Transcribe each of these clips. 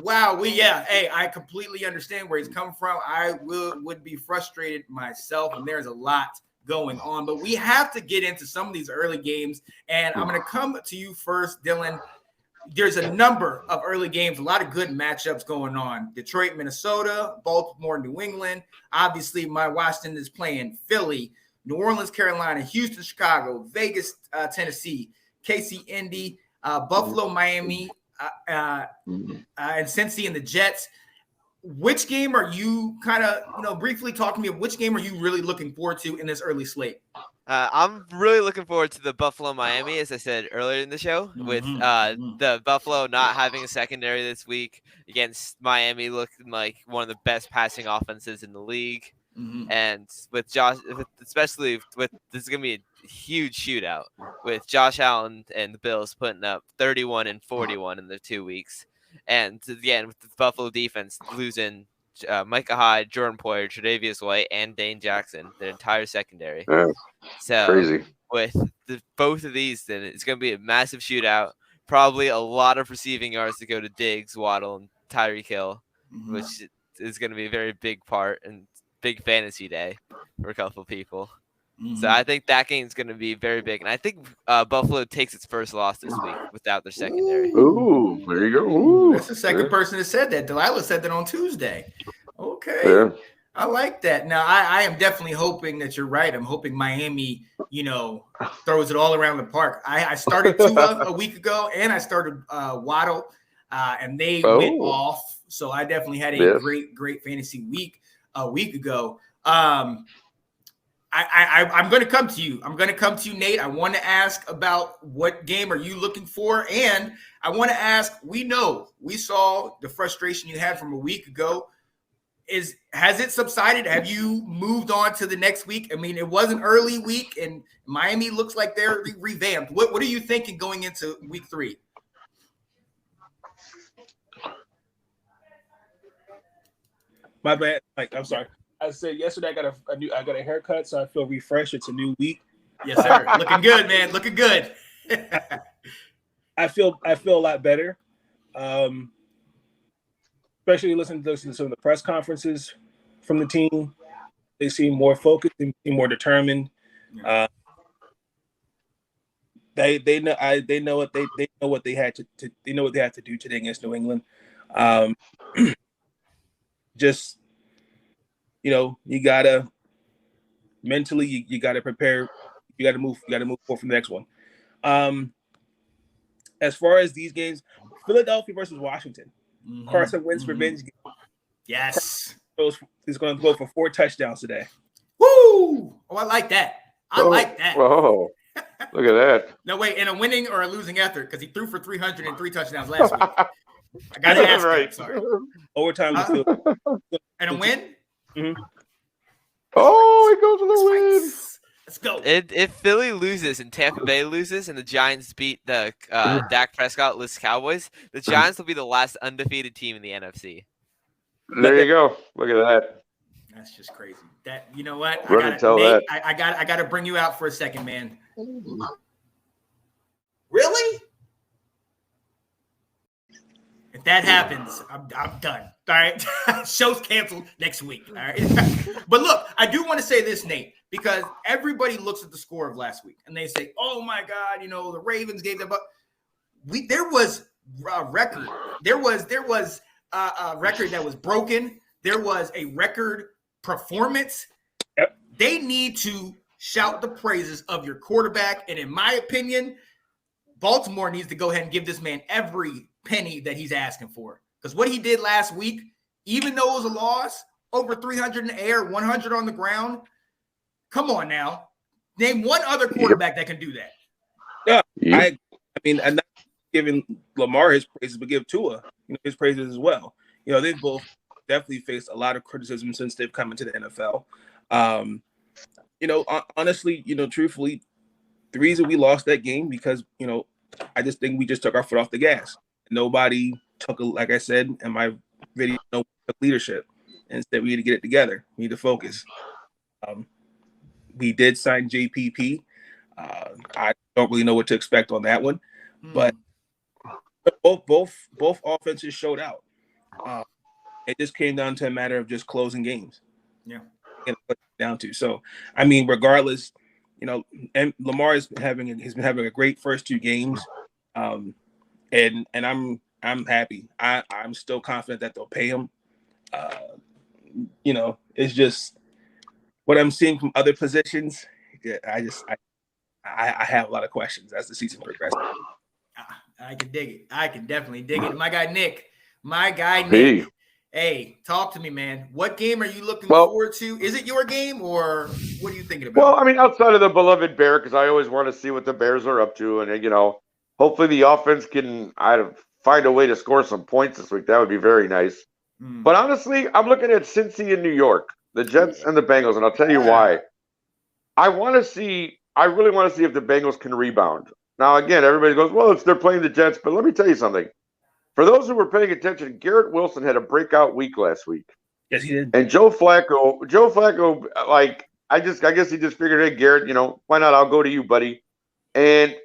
Wow. Hey, I completely understand where he's coming from. I would be frustrated myself, and there's a lot going on. But we have to get into some of these early games, and I'm going to come to you first, Dylan. There's a number of early games, a lot of good matchups going on. Detroit, Minnesota, Baltimore, New England. Obviously, my Washington is playing Philly, New Orleans, Carolina, Houston, Chicago, Vegas, Tennessee, KC, Indy, Buffalo, Miami, and Cincy and the Jets. Which game are you briefly talk to me of which game are you really looking forward to in this early slate? I'm really looking forward to the Buffalo Miami, as I said earlier in the show, with the Buffalo not having a secondary this week against Miami looking like one of the best passing offenses in the league. And with Josh, especially with this is going to be a huge shootout with Josh Allen and the Bills putting up 31 and 41 in the 2 weeks. And again, with the Buffalo defense losing Micah Hyde, Jordan Poyer, Tre'Davious White, and Dane Jackson, their entire secondary. So crazy. With both of these, then it's going to be a massive shootout. Probably a lot of receiving yards to go to Diggs, Waddle, and Tyreek Hill, which is going to be a very big part and big fantasy day for a couple of people. So I think that game is going to be very big. And I think Buffalo takes its first loss this week without their secondary. Ooh, there you go. Ooh, that's the second person that said that. Delilah said that on Tuesday. Okay. Yeah. I like that. Now, I am definitely hoping that you're right. I'm hoping Miami, throws it all around the park. I started Tua a week ago, and I started Waddle, and they went off. So I definitely had a great fantasy week a week ago. I'm going to come to you. Nate. I want to ask about what game are you looking for? And I want to ask, we saw the frustration you had from a week ago. Has it subsided? Have you moved on to the next week? I mean, it was an early week, and Miami looks like they're revamped. What are you thinking going into week 3? My bad. I'm sorry. I said yesterday I got a haircut, so I feel refreshed. It's a new week. Yes, sir. Looking good, man. Looking good. I feel a lot better. Especially listening to some of the press conferences from the team. They seem more focused and more determined. They know what they had to do today against New England. Just you gotta mentally you gotta prepare. You gotta move forward from the next one. As far as these games, Philadelphia versus Washington. Carson Wentz revenge game. Yes. He's going to go for 4 touchdowns today. Woo! Oh, I like that. Like that. Oh, look at that. No, wait, in a winning or a losing effort, because he threw for 303 touchdowns last week. I got to ask right. Sorry. Overtime. And a win? Mm-hmm. Oh, it goes to the win. Let's go. If Philly loses and Tampa Bay loses and the Giants beat the Dak Prescott-less Cowboys, the Giants will be the last undefeated team in the NFC. There you go. Look at that. That's just crazy. That you know what? Nate, I got to bring you out for a second, man. Really? If that happens, I'm done. All right. Show's canceled next week. All right. But look, I do want to say this, Nate, because everybody looks at the score of last week and they say, oh my God, the Ravens gave them up. There was a record. There was a record that was broken. There was a record performance. Yep. They need to shout the praises of your quarterback. And in my opinion, Baltimore needs to go ahead and give this man every penny that he's asking for. Because what he did last week, even though it was a loss, over 300 in the air, 100 on the ground. Come on now. Name one other quarterback that can do that. Yeah. I mean, I'm not giving Lamar his praises, but give Tua his praises as well. They've both definitely faced a lot of criticism since they've come into the NFL. Honestly, truthfully, the reason we lost that game because, I just think we just took our foot off the gas. Nobody took, like I said in my video, took leadership. Instead, we need to get it together. We need to focus. We did sign JPP. I don't really know what to expect on that one, but both offenses showed out. It just came down to a matter of just closing games. Yeah. And what it down to. So, I mean, regardless, and Lamar he's been having a great first 2 games. And I'm happy. I'm still confident that they'll pay him. It's just what I'm seeing from other positions. Yeah, I have a lot of questions as the season progresses. I can dig it. I can definitely dig it. My guy Nick. Hey, talk to me, man. What game are you looking forward to? Is it your game, or what are you thinking about? Well, I mean, outside of the beloved Bear, because I always want to see what the Bears are up to, and hopefully the offense can find a way to score some points this week. That would be very nice. But honestly, I'm looking at Cincy in New York, the Jets and the Bengals, and I'll tell you why. I really want to see if the Bengals can rebound. Now, again, everybody goes, well, they're playing the Jets, but let me tell you something. For those who were paying attention, Garrett Wilson had a breakout week last week. Yes, he did. And Joe Flacco, I guess he just figured, hey, Garrett, why not? I'll go to you, buddy. And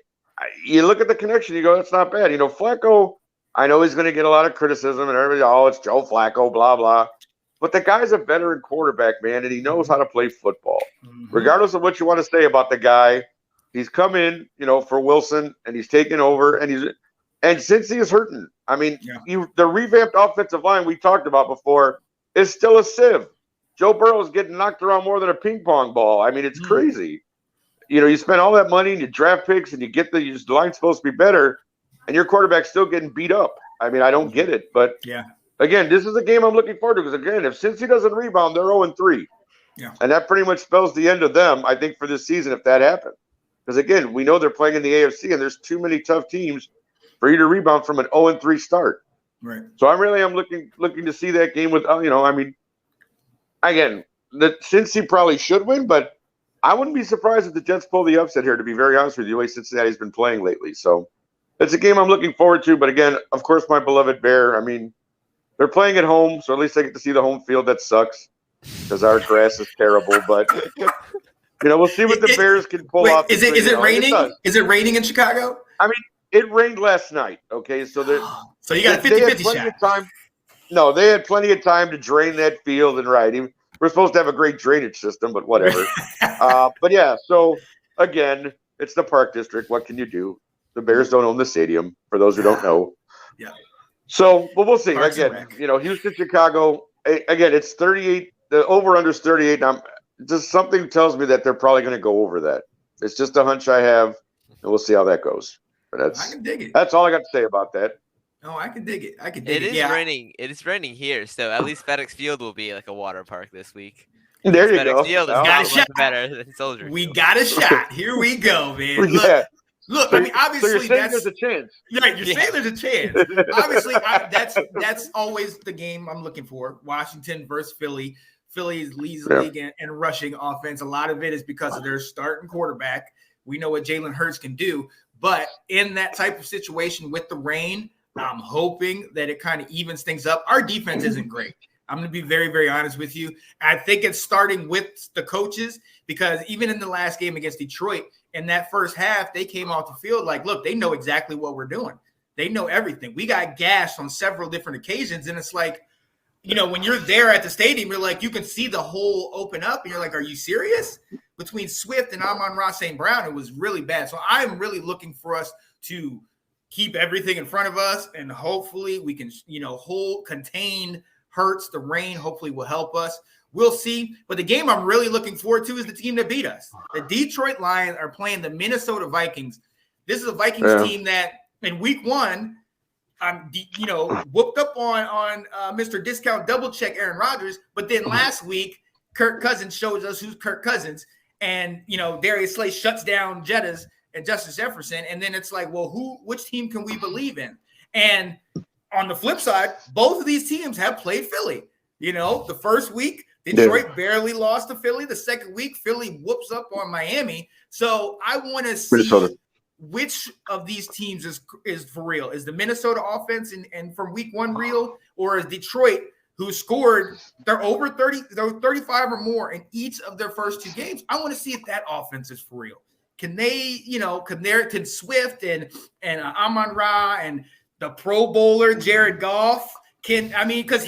you look at the connection, you go, that's not bad. Flacco, I know he's going to get a lot of criticism, and everybody, it's Joe Flacco, blah, blah. But the guy's a veteran quarterback, man, and he knows how to play football. Regardless of what you want to say about the guy, he's come in, for Wilson, and he's taken over, and since he is hurting, I mean, the revamped offensive line we talked about before is still a sieve. Joe Burrow's getting knocked around more than a ping pong ball. I mean, it's crazy. You spend all that money and you draft picks and you get the line's supposed to be better, and your quarterback's still getting beat up. I mean, I don't get it. But, again, this is a game I'm looking forward to because, again, if Cincy doesn't rebound, they're 0-3. Yeah. And that pretty much spells the end of them, I think, for this season if that happens. Because, again, we know they're playing in the AFC, and there's too many tough teams for you to rebound from an 0-3 start. Right. So I'm looking to see that game with, I mean, again, Cincy probably should win, but I wouldn't be surprised if the Jets pull the upset here, to be very honest with you, the way Cincinnati's been playing lately. So it's a game I'm looking forward to. But again, of course, my beloved Bear, I mean, they're playing at home, so at least I get to see the home field. That sucks because our grass is terrible. But, we'll see what the Bears can pull off. Is it raining? Is it raining in Chicago? I mean, it rained last night, okay? So so you got a 50-50 shot. No, they had plenty of time to drain that field and we're supposed to have a great drainage system, but whatever. But yeah, so again, it's the Park District. What can you do? The Bears don't own the stadium, for those who don't know. Yeah. So, but we'll see. Parks again, Houston, Chicago. Again, it's 38. The over/under is 38. Just something tells me that they're probably going to go over that. It's just a hunch I have, and we'll see how that goes. But I can dig it. That's all I got to say about that. No, I can dig it. It is raining. It is raining here, so at least FedEx Field will be like a water park this week. There you FedEx go. Field is much better than Soldier. We got a shot. Here we go, man. Look. So, I mean, obviously, so you're saying there's a chance. Right, you're saying there's a chance. Obviously, that's always the game I'm looking for. Washington versus Philly. Philly leads the league in rushing offense. A lot of it is because of their starting quarterback. We know what Jalen Hurts can do. But in that type of situation with the rain, I'm hoping that it kind of evens things up. Our defense isn't great. I'm going to be very, very honest with you. I think it's starting with the coaches because even in the last game against Detroit, in that first half, they came off the field like, look, they know exactly what we're doing. They know everything. We got gashed on several different occasions, and it's like, when you're there at the stadium, you're like, you can see the hole open up, and you're like, are you serious? Between Swift and Amon-Ra St. Brown, it was really bad. So I'm really looking for us to keep everything in front of us, and hopefully we can, contain Hurts. The rain hopefully will help us. We'll see. But the game I'm really looking forward to is the team that beat us. The Detroit Lions are playing the Minnesota Vikings. This is a Vikings team that in week 1, whooped up on Mr. Discount Double Check Aaron Rodgers. But then last week, Kirk Cousins shows us who's Kirk Cousins. And, Darius Slay shuts down Jettas and Justin Jefferson. And then it's like, well, which team can we believe in? And on the flip side, both of these teams have played Philly. The first week, Detroit barely lost to Philly. The second week, Philly whoops up on Miami. So I want to see which of these teams is for real. Is the Minnesota offense and from week 1 real? Or is Detroit, who scored, they're over 30, they're 35 or more in each of their first 2 games. I want to see if that offense is for real. Can they, can Swift and Amon-Ra and the Pro Bowler Jared Goff, because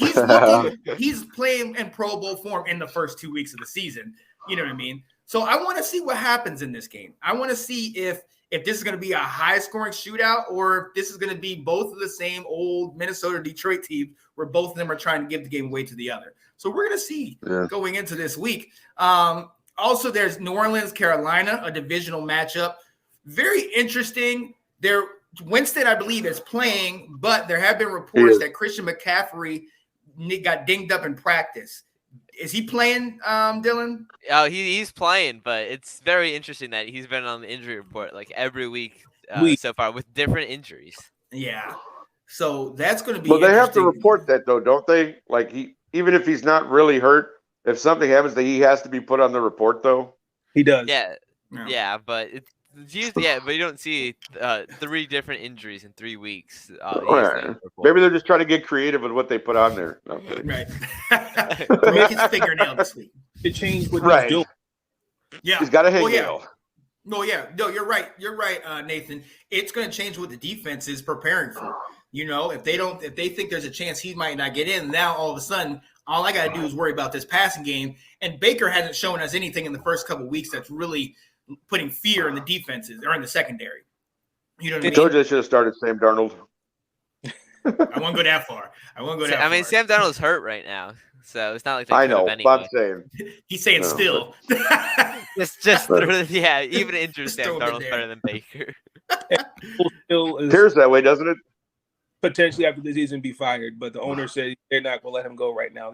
he's playing in Pro Bowl form in the first 2 weeks of the season. You know what I mean? So I want to see what happens in this game. I want to see if this is going to be a high-scoring shootout or if this is going to be both of the same old Minnesota-Detroit teams where both of them are trying to give the game away to the other. So we're going to see going into this week. Also, there's New Orleans, Carolina, a divisional matchup. Very interesting. Winston, I believe, is playing, but there have been reports that Christian McCaffrey got dinged up in practice. Is he playing, Dylan? Oh, he's playing, but it's very interesting that he's been on the injury report like every week so far with different injuries. Yeah. So that's going to be Well, they have to report that, though, don't they? Like, even if he's not really hurt, if something happens, that he has to be put on the report, though? He does. Yeah, but it's usually, but you don't see 3 different injuries in 3 weeks. Maybe they're just trying to get creative with what they put on there. No. Right. Make his fingernail this week. It changed what he's doing. Yeah. He's got a hangnail. No, you're right. You're right, Nathan. It's going to change what the defense is preparing for. You know, if they think there's a chance he might not get in, now all of a sudden, all I got to do is worry about this passing game. And Baker hasn't shown us anything in the first couple of weeks that's really putting fear in the defenses or in the secondary. You know what I mean? Told you they should have started Sam Darnold. I won't go that far. I mean, Sam Darnold's hurt right now, so it's not like they I know. anyway. I'm saying he's saying still. Even injured Sam Darnold's better than Baker. Still appears that way, doesn't it? Potentially after the season be fired, but the owner said they're not going to let him go right now.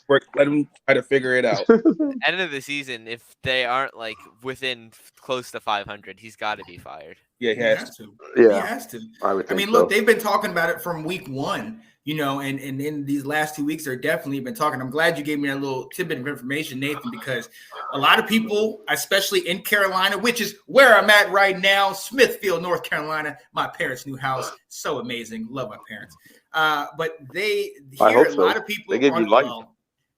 Let him try to figure it out. End of the season, if they aren't like within close to 500, he's got to be fired. Yeah, he has to. Yeah, he has to. I look, they've been talking about it from week 1, you know, and in these last 2 weeks, they're definitely been talking. I'm glad you gave me that little tidbit of information, Nathan, because a lot of people, especially in Carolina, which is where I'm at right now, Smithfield, North Carolina, my parents' new house, so amazing, love my parents. But a lot of people. They give you light.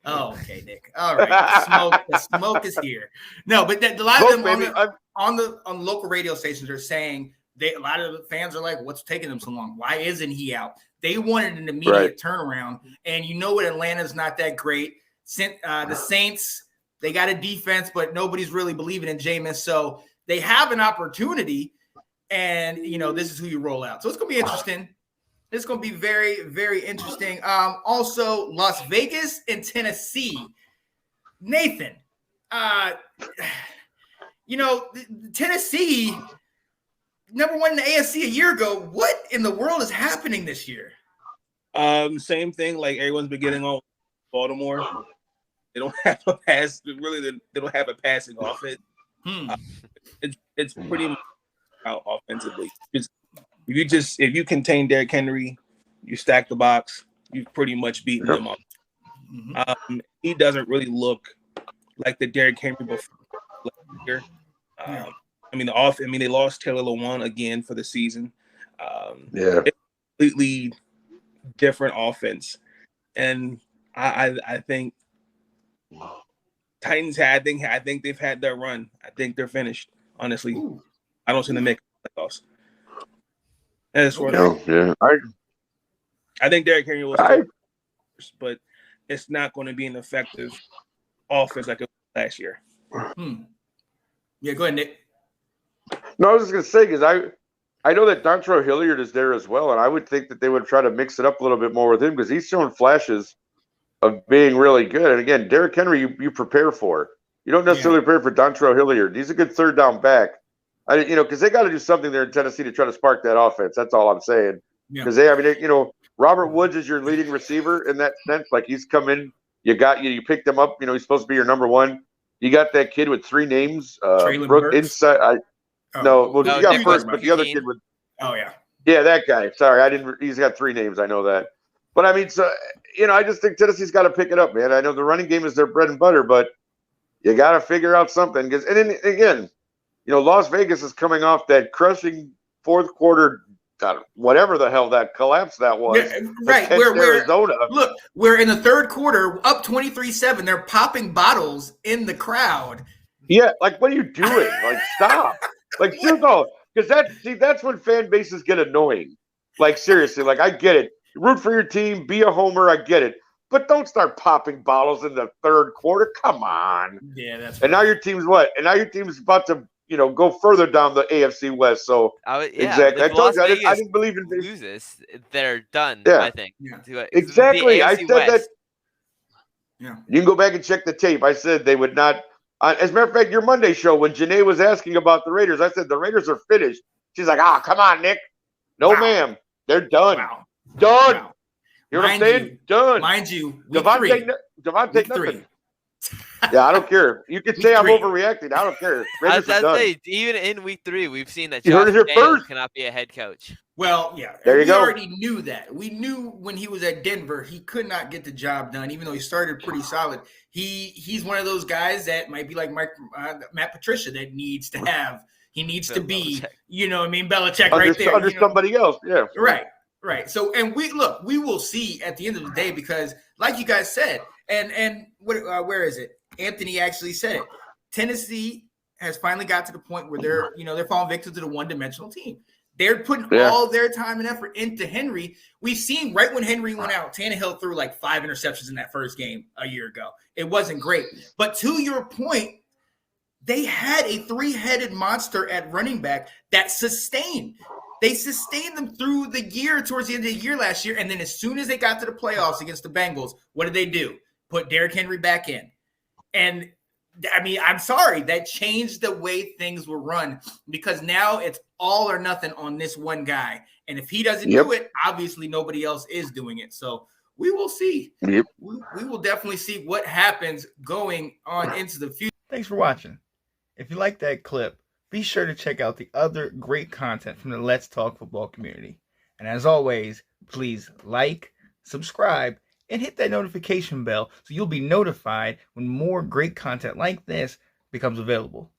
Oh, okay, Nick. All right, the smoke is here. No, but a lot of them on local radio stations are saying a lot of the fans are like, "What's taking them so long? Why isn't he out?" They wanted an immediate turnaround, and you know what? Atlanta's not that great. The Saints, they got a defense, but nobody's really believing in Jameis, so they have an opportunity, and you know this is who you roll out. So it's gonna be interesting. It's going to be very, very interesting. Also, Las Vegas and Tennessee. Nathan, Tennessee, number 1 in the AFC a year ago. What in the world is happening this year? Same thing like everyone's been getting on Baltimore. They don't have a pass. Really, they don't have a passing offense. It's pretty much out offensively. If you contain Derrick Henry, you stack the box, you've pretty much beaten him up. Mm-hmm. He doesn't really look like the Derrick Henry before last year. They lost Taylor Lewan again for the season. It's a completely different offense. And I think Titans I think they've had their run. I think they're finished, honestly. Ooh. I don't see them make playoffs. I think Derrick Henry will start, but it's not going to be an effective offense like it was last year. Yeah, go ahead, Nick. No, I was just going to say, because I know that Dontrell Hilliard is there as well, and I would think that they would try to mix it up a little bit more with him because he's showing flashes of being really good. And again, Derrick Henry, you prepare for. You don't necessarily prepare for Dontrell Hilliard. He's a good third down back. Because they got to do something there in Tennessee to try to spark that offense. That's all I'm saying. Because Robert Woods is your leading receiver in that sense. Like he's come in, you picked him up. He's supposed to be your number 1. You got that kid with 3 names. Brooke inside. You got first, but the other kid with. Oh yeah. Yeah, that guy. Sorry, I didn't. He's got 3 names. I know that. But I mean, so I just think Tennessee's got to pick it up, man. I know the running game is their bread and butter, but you got to figure out something. And then again. Las Vegas is coming off that crushing fourth quarter, whatever the hell that collapse that was. Yeah, right. Arizona. Look, we're in the third quarter, up 23-7. They're popping bottles in the crowd. Yeah, like what are you doing? Like stop. Like because that's when fan bases get annoying. Like seriously, like I get it. root for your team, be a homer. I get it, but don't start popping bottles in the third quarter. Come on. Yeah, that's. And now your team's what? And now your team's about to, go further down the AFC West. So exactly, I told you I didn't believe in loses. They're done. Yeah. I think. Yeah. Exactly. I said West. that. Yeah. You can go back and check the tape. I said they would not. As a matter of fact, your Monday show, when Janae was asking about the Raiders, I said the Raiders are finished. She's like, come on, Nick. No, ma'am. They're done. Wow. Done. Wow. You know what I'm saying? Done. Mind you, Devontae nothing. Yeah, I don't care. You can say I'm overreacting. I don't care. Raiders are done. Even in week 3, we've seen that You heard Josh it here Daniels first. cannot be a head coach. Well, yeah. There you go. We already knew that. We knew when he was at Denver, he could not get the job done, even though he started pretty solid. He's one of those guys that might be like Matt Patricia that needs to have. He needs to be, Belichick. Belichick right there. Under somebody else, yeah. Right. So, and we will see at the end of the day, because like you guys said, and where is it? Anthony actually said it. Tennessee has finally got to the point where they're falling victim to the one-dimensional team. They're putting all their time and effort into Henry. We've seen right when Henry went out, Tannehill threw like 5 interceptions in that first game a year ago. It wasn't great. But to your point, they had a 3-headed monster at running back that sustained. They sustained them through the year, towards the end of the year last year. And then as soon as they got to the playoffs against the Bengals, what did they do? Put Derrick Henry back in. And I mean, I'm sorry, that changed the way things were run, because now it's all or nothing on this one guy. And if he doesn't do it, obviously nobody else is doing it. So we will see. Yep. We will definitely see what happens going on into the future. Thanks for watching. If you like that clip, be sure to check out the other great content from the Let's Talk Football community. And as always, please like, subscribe, and hit that notification bell so you'll be notified when more great content like this becomes available.